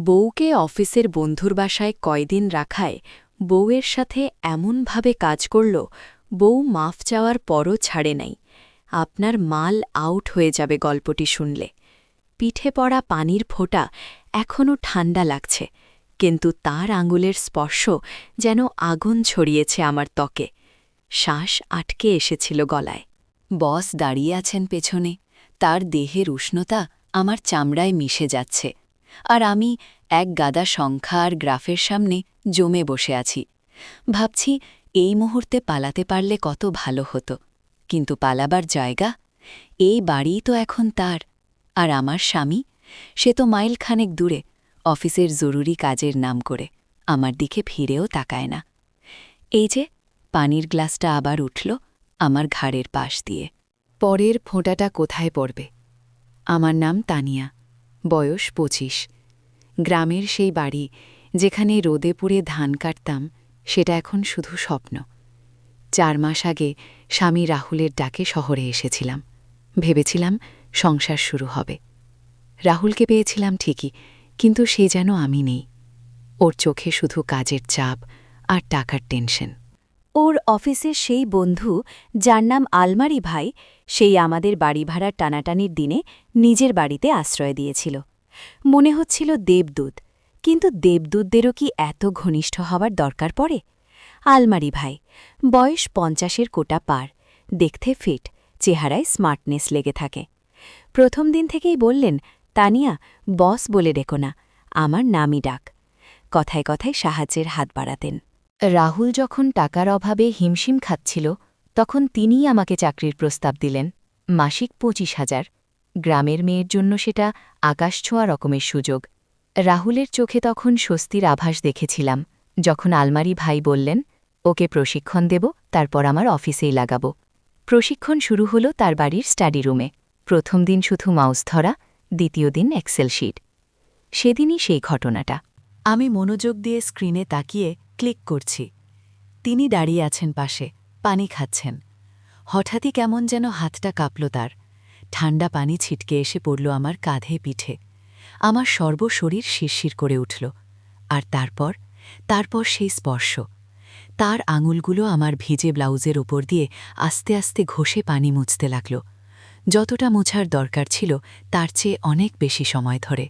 বউকে অফিসের বন্ধুর বাসায় কয়দিন রাখায় বউয়ের সাথে এমনভাবে কাজ করল, বউ মাফ চাওয়ার পরও ছাড়ে নাই। আপনার মাল আউট হয়ে যাবে গল্পটি শুনলে। পিঠে পড়া পানির ফোঁটা এখনও ঠান্ডা লাগছে, কিন্তু তার আঙুলের স্পর্শ যেন আগুন ছড়িয়েছে আমার ত্বকে। শ্বাস আটকে এসেছিল গলায়। বস দাঁড়িয়ে আছেন পেছনে, তার দেহের উষ্ণতা আমার চামড়ায় মিশে যাচ্ছে, আর আমি এক গাদা সংখ্যা আর গ্রাফের সামনে জমে বসে আছি। ভাবছি এই মুহূর্তে পালাতে পারলে কত ভালো হতো, কিন্তু পালাবার জায়গা? এই বাড়িই তো এখন তার। আর আমার স্বামী, সে তো মাইলখানেক দূরে, অফিসের জরুরি কাজের নাম করে আমার দিকে ফিরেও তাকায় না। এই যে পানির গ্লাসটা আবার উঠল আমার ঘাড়ের পাশ দিয়ে। পরের ফোঁটাটা কোথায় পড়বে? আমার নাম তানিয়া, বয়স ২৫। গ্রামের সেই বাড়ি যেখানে রোদে পুড়ে ধান কাটতাম, সেটা এখন শুধু স্বপ্ন। ৪ মাস আগে স্বামী রাহুলের ডাকে শহরে এসেছিলাম। ভেবেছিলাম সংসার শুরু হবে। রাহুলকে পেয়েছিলাম ঠিকই, কিন্তু সে যেন আমি নেই। ওর চোখে শুধু কাজের চাপ আর টাকার টেনশন। ওর অফিসের সেই বন্ধু, যার নাম আলমারি ভাই, সেই আমাদের বাড়ি ভাড়ার টানাটানির দিনে নিজের বাড়িতে আশ্রয় দিয়েছিল। মনে হচ্ছিল দেবদূত, কিন্তু দেবদূতদেরও কি এত ঘনিষ্ঠ হবার দরকার পড়ে? আলমারি ভাই, বয়স ৫০-এর কোটা পার, দেখতে ফিট, চেহারায় স্মার্টনেস লেগে থাকে। প্রথম দিন থেকেই বললেন, তানিয়া, বস বলে ডেকো না, আমার নামই ডাক। কথায় কথায় সাহায্যের হাত বাড়াতেন। রাহুল যখন টাকার অভাবে হিমশিম খাচ্ছিল, তখন তিনিই আমাকে চাকরির প্রস্তাব দিলেন। মাসিক ২৫,০০০। গ্রামের মেয়ের জন্য সেটা আকাশছোঁয়া রকমের সুযোগ। রাহুলের চোখে তখন স্বস্তির আভাস দেখেছিলাম, যখন আলমারি ভাই বললেন, ওকে প্রশিক্ষণ দেব, তারপর আমার অফিসেই লাগাব। প্রশিক্ষণ শুরু হলো তার বাড়ির স্টাডি রুমে। প্রথম দিন শুধু মাউস ধরা, দ্বিতীয় দিন এক্সেল শিট। সেদিনই সেই ঘটনাটা। আমি মনোযোগ দিয়ে স্ক্রিনে তাকিয়ে ক্লিক করছি। তিনি দাঁড়িয়ে আছেন পাশে, পানি খাচ্ছেন। হঠাৎই কেমন যেন হাতটা কাঁপল তার। ঠান্ডা পানি ছিটকে এসে পড়ল আমার কাঁধে পিঠে। আমার সর্বশরীর শিরশির করে উঠল। আর তারপর সেই স্পর্শ। তার আঙুলগুলো আমার ভিজে ব্লাউজের ওপর দিয়ে আস্তে আস্তে ঘষে পানি মুছতে লাগল। যতটা মোছার দরকার ছিল তার চেয়ে অনেক বেশি সময় ধরে।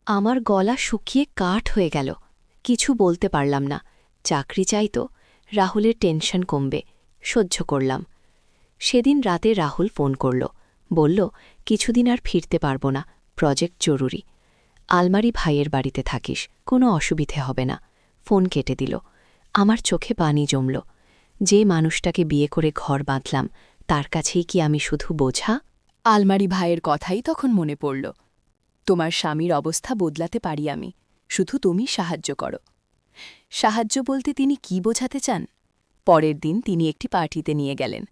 আমার গলা শুকিয়ে কাঠ হয়ে গেল। কিছু বলতে পারলাম না। চাকরি চাই তো, রাহুলের টেনশন কমবে, সহ্য করলাম। সেদিন রাতে রাহুল ফোন করল, বলল, কিছুদিন আর ফিরতে পারব না, প্রজেক্ট জরুরি। আলমারি ভাইয়ের বাড়িতে থাকিস, কোনো অসুবিধে হবে না। ফোন কেটে দিল। আমার চোখে পানি জমল। যে মানুষটাকে বিয়ে করে ঘর বাঁধলাম, তার কাছেই কি আমি শুধু বোঝা? আলমারি ভাইয়ের কথাই তখন মনে পড়ল। তোমার স্বামীর অবস্থা বদলাতে পারি আমি, শুধু তুমি সাহায্য করো। সাহায্য বলতে তিনি কি বোঝাতে চান? পরের দিন তিনি একটি পার্টিতে নিয়ে গেলেন।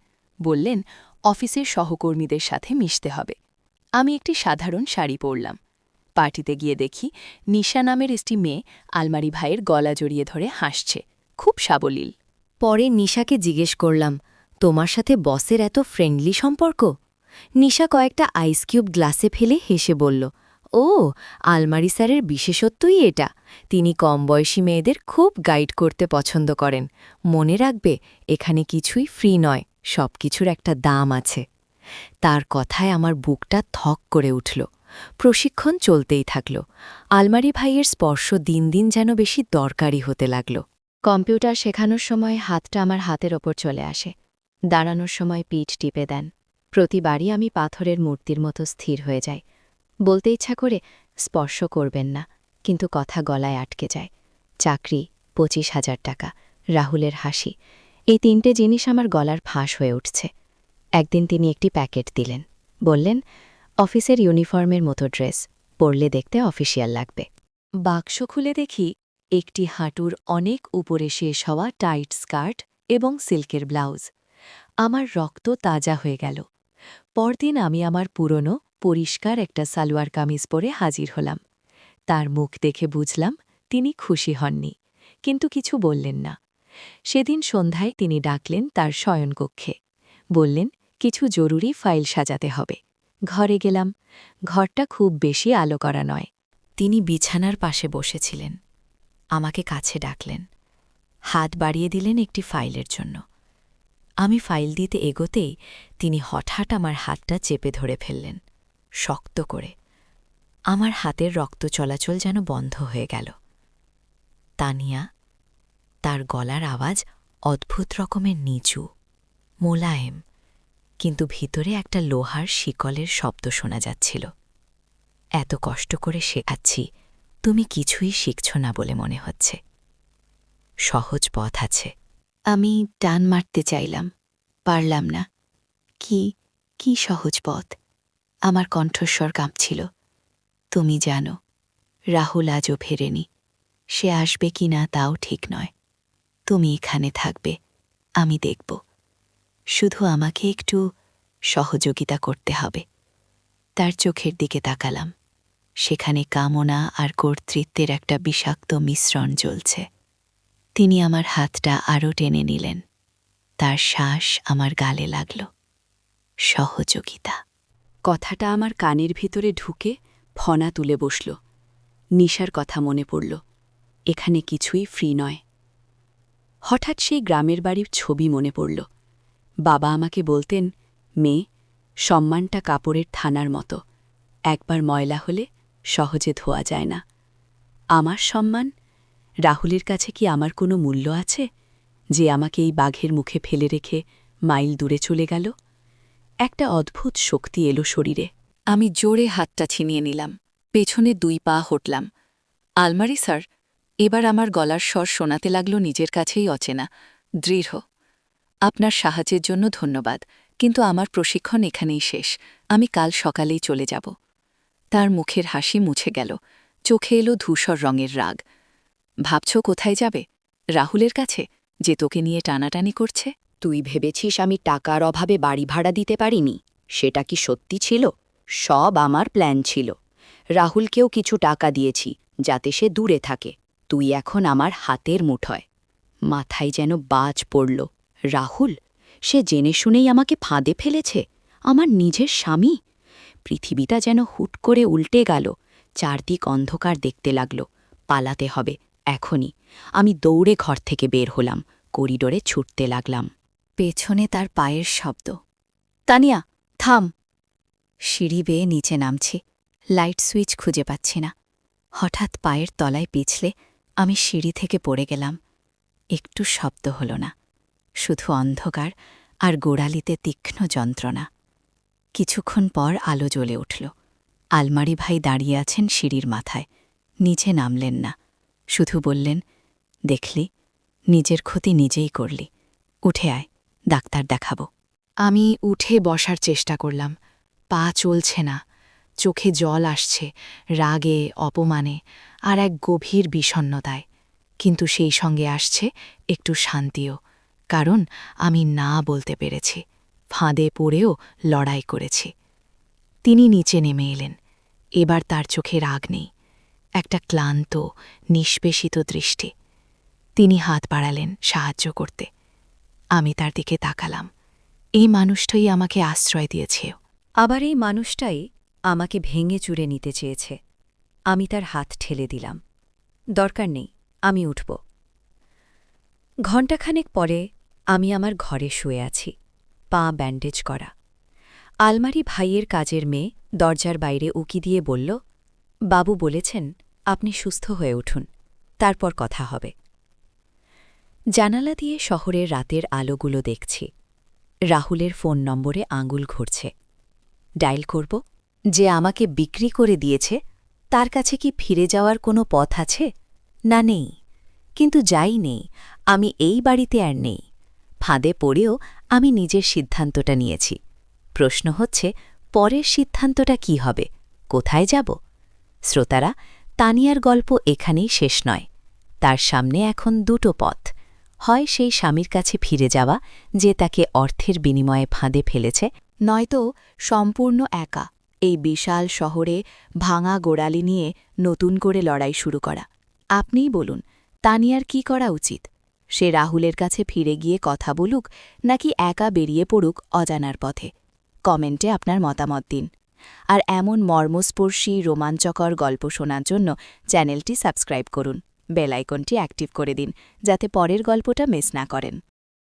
বললেন, অফিসের সহকর্মীদের সাথে মিশতে হবে। আমি একটি সাধারণ শাড়ি পরলাম। পার্টিতে গিয়ে দেখি নিশা নামের একটি মেয়ে আলমারি ভাইয়ের গলা জড়িয়ে ধরে হাসছে, খুব সাবলীল। পরে নিশাকে জিজ্ঞেস করলাম, তোমার সাথে বসের এত ফ্রেন্ডলি সম্পর্ক? নিশা কয়েকটা আইস কিউব গ্লাসে ফেলে হেসে বলল, ও, আলমারি স্যারের বিশেষত্বই এটা। তিনি কম বয়সী মেয়েদের খুব গাইড করতে পছন্দ করেন। মনে রাখবে, এখানে কিছুই ফ্রি নয়, সব কিছুর একটা দাম আছে। তার কথায় আমার বুকটা থক করে উঠল। প্রশিক্ষণ চলতেই থাকল। আলমারি ভাইয়ের স্পর্শ দিন দিন যেন বেশি দরকারি হতে লাগল। কম্পিউটার শেখানোর সময় হাতটা আমার হাতের ওপর চলে আসে। দাঁড়ানোর সময় পিঠ টিপে দেন। প্রতিবারই আমি পাথরের মূর্তির মতো স্থির হয়ে যাই। বলতে ইচ্ছা করে, স্পর্শ করবেন না, কিন্তু কথা গলায় আটকে যায়। চাকরি, ২৫,০০০ টাকা, রাহুলের হাসি, এই ৩টে জিনিস আমার গলার ফাঁস হয়ে উঠছে। একদিন তিনি একটি প্যাকেট দিলেন। বললেন, অফিসের ইউনিফর্মের মতো ড্রেস, পরলে দেখতে অফিসিয়াল লাগবে। বাক্স খুলে দেখি একটি হাঁটুর অনেক উপরে শেষ হওয়া টাইট স্কার্ট এবং সিল্কের ব্লাউজ। আমার রক্ত তাজা হয়ে গেল। পরদিন আমি আমার পুরনো পরিষ্কার একটা সালোয়ার কামিজ পরে হাজির হলাম। তার মুখ দেখে বুঝলাম তিনি খুশি হননি, কিন্তু কিছু বললেন না। সেদিন সন্ধ্যায় তিনি ডাকলেন তার শয়নকক্ষে। বললেন, কিছু জরুরি ফাইল সাজাতে হবে। ঘরে গেলাম। ঘরটা খুব বেশি আলো করা নয়। তিনি বিছানার পাশে বসেছিলেন। আমাকে কাছে ডাকলেন, হাত বাড়িয়ে দিলেন একটি ফাইলের জন্য। আমি ফাইল দিতে এগোতেই তিনি হঠাৎ আমার হাতটা চেপে ধরে ফেললেন, শক্ত করে। আমার হাতের রক্ত চলাচল যেন বন্ধ হয়ে গেল। তানিয়া। তার গলার আওয়াজ অদ্ভুত রকমের নিচু, মোলায়েম, কিন্তু ভিতরে একটা লোহার শিকলের শব্দ শোনা যাচ্ছিল। এত কষ্ট করে শেখাচ্ছি, তুমি কিছুই শিখছ না বলে মনে হচ্ছে। সহজ পথ আছে। আমি টান মারতে চাইলাম, পারলাম না। কি সহজ পথ? আমার কণ্ঠস্বর কাঁপছিল। তুমি জানো, রাহুল আজও ফেরেনি। সে আসবে কি না তাও ঠিক নয়। তুমি এখানে থাকবে, আমি দেখব। শুধু আমাকে একটু সহযোগিতা করতে হবে। তার চোখের দিকে তাকালাম। সেখানে কামনা আর কর্তৃত্বের একটা বিষাক্ত মিশ্রণ জ্বলছে। তিনি আমার হাতটা আরও টেনে নিলেন। তার শ্বাস আমার গালে লাগল। সহযোগিতা। কথাটা আমার কানের ভিতরে ঢুকে ফনা তুলে বসল। নিশার কথা মনে পড়ল। এখানে কিছুই ফ্রি নয়। হঠাৎ সেই গ্রামের বাড়ির ছবি মনে পড়ল। বাবা আমাকে বলতেন, মেয়ে, সম্মানটা কাপড়ের থানার মতো, একবার ময়লা হলে সহজে ধোয়া যায় না। আমার সম্মান? রাহুলের কাছে কি আমার কোনো মূল্য আছে, যে আমাকে এই বাঘের মুখে ফেলে রেখে মাইল দূরে চলে গেল? একটা অদ্ভুত শক্তি এলো শরীরে। আমি জোরে হাতটা ছিনিয়ে নিলাম, পেছনে 2 পা হটলাম। আলমারি স্যার। এবার আমার গলার স্বর শোনাতে লাগল নিজের কাছেই অচেনা, দৃঢ়। আপনার সাহায্যের জন্য ধন্যবাদ, কিন্তু আমার প্রশিক্ষণ এখানেই শেষ। আমি কাল সকালেই চলে যাব। তার মুখের হাসি মুছে গেল, চোখে এলো ধূসর রঙের রাগ। ভাবছ কোথায় যাবে? রাহুলের কাছে, যে তোকে নিয়ে টানাটানি করছে? তুই ভেবেছিস আমি টাকার অভাবে বাড়ি ভাড়া দিতে পারিনি? সেটা কি সত্যি ছিল? সব আমার প্ল্যান ছিল। রাহুলকেও কিছু টাকা দিয়েছি, যাতে সে দূরে থাকে। তুই এখন আমার হাতের মুঠোয়। মাথায় যেন বাজ পড়ল। রাহুল? সে জেনে শুনেই আমাকে ফাঁদে ফেলেছে। আমার নিজের স্বামী। পৃথিবীটা যেন হুট করে উল্টে গেল। চারদিক অন্ধকার দেখতে লাগল। পালাতে হবে, এখনই। আমি দৌড়ে ঘর থেকে বের হলাম, করিডোরে ছুটতে লাগলাম। পেছনে তার পায়ের শব্দ। তানিয়া, থাম। সিঁড়ি বেয়ে নিচে নামছি। লাইট সুইচ খুঁজে পাচ্ছি না। হঠাৎ পায়ের তলায় পিছলে আমি সিঁড়ি থেকে পড়ে গেলাম। একটু শব্দ হল না, শুধু অন্ধকার আর গোড়ালিতে তীক্ষ্ণ যন্ত্রণা। কিছুক্ষণ পর আলো জ্বলে উঠল। আলমারি ভাই দাঁড়িয়ে আছেন সিঁড়ির মাথায়। নিচে নামলেন না, শুধু বললেন, দেখলি, নিজের ক্ষতি নিজেই করলি। উঠে আয়, ডাক্তার দেখাব। আমি উঠে বসার চেষ্টা করলাম। পা চলছে না, চোখে জল আসছে, রাগে, অপমানে আর এক গভীর বিষণ্ণতায়। কিন্তু সেই সঙ্গে আসছে একটু শান্তিও, কারণ আমি না বলতে পেরেছি। ফাঁদে পড়েও লড়াই করেছি। তিনি নিচে নেমে এলেন। এবার তার চোখে রাগ নেই, একটা ক্লান্ত, নিষ্পেষিত দৃষ্টি। তিনি হাত বাড়ালেন সাহায্য করতে। আমি তার দিকে তাকালাম। এই মানুষটাই আমাকে আশ্রয় দিয়েছে। আবার এই মানুষটাই আমাকে ভেঙে চুরে নিতে চেয়েছে। আমি তার হাত ঠেলে দিলাম। দরকার নেই, আমি উঠব। ঘণ্টাখানেক পরে আমি আমার ঘরে শুয়ে আছি, পা ব্যান্ডেজ করা। আলমারি ভাইয়ের কাজের মেয়ে দরজার বাইরে উকি দিয়ে বলল, বাবু বলেছেন আপনি সুস্থ হয়ে উঠুন, তারপর কথা হবে। জানালা দিয়ে শহরের রাতের আলোগুলো দেখছি। রাহুলের ফোন নম্বরে আঙুল ঘুরছে। ডায়াল করব। যে আমাকে বিক্রি করে দিয়েছে, তার কাছে কি ফিরে যাওয়ার কোনো পথ আছে? না, নেই। কিন্তু যাই নেই, আমি এই বাড়িতে আর নেই। ফাঁদে পড়েও আমি নিজের সিদ্ধান্তটা নিয়েছি। প্রশ্ন হচ্ছে, পরের সিদ্ধান্তটা কি হবে? কোথায় যাব? শ্রোতারা, তানিয়ার গল্প এখানেই শেষ নয়। তার সামনে এখন 2টো পথ। হয় সেই স্বামীর কাছে ফিরে যাওয়া, যে তাকে অর্থের বিনিময়ে ফাঁদে ফেলেছে, নয়তো সম্পূর্ণ একা এই বিশাল শহরে ভাঙা গোড়ালি নিয়ে নতুন করে লড়াই শুরু করা। আপনিই বলুন, তানিয়ার কি করা উচিত? সে রাহুলের কাছে ফিরে গিয়ে কথা বলুক, নাকি একা বেরিয়ে পড়ুক অজানার পথে? কমেন্টে আপনার মতামত দিন। আর এমন মর্মস্পর্শী রোমাঞ্চকর গল্প শোনার জন্য চ্যানেলটি সাবস্ক্রাইব করুন, বেল আইকনটি অ্যাক্টিভ করে দিন যাতে পরের গল্পটা মিস না করেন।